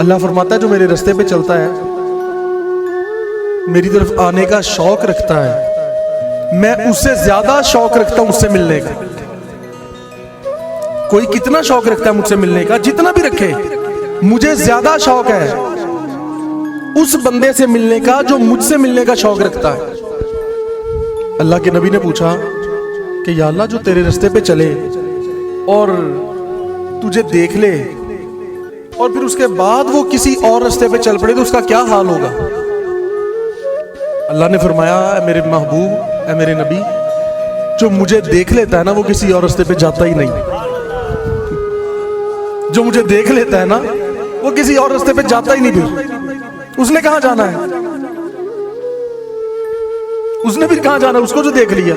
अल्लाह फरमाता है जो मेरे रास्ते पे चलता है, मेरी तरफ आने का शौक रखता है, मैं उससे ज्यादा शौक रखता हूं उससे मिलने का। कोई कितना शौक रखता है मुझसे मिलने का, जितना भी रखे, मुझे ज्यादा शौक है उस बंदे से मिलने का जो मुझसे मिलने का शौक रखता है। अल्लाह के नबी ने पूछा कि या अल्लाह, जो तेरे रास्ते पे चले और तुझे देख ले और फिर उसके बाद वो किसी और रास्ते पे चल पड़े तो उसका क्या हाल होगा? अल्लाह ने फरमाया, मेरे महबूब, ए मेरे नबी, जो मुझे देख लेता है ना वो किसी और रास्ते पे जाता ही नहीं। जो मुझे देख लेता है ना वो किसी और रास्ते पे जाता ही नहीं। फिर उसने कहां जाना है? उसने फिर कहां जाना? उसको जो देख लिया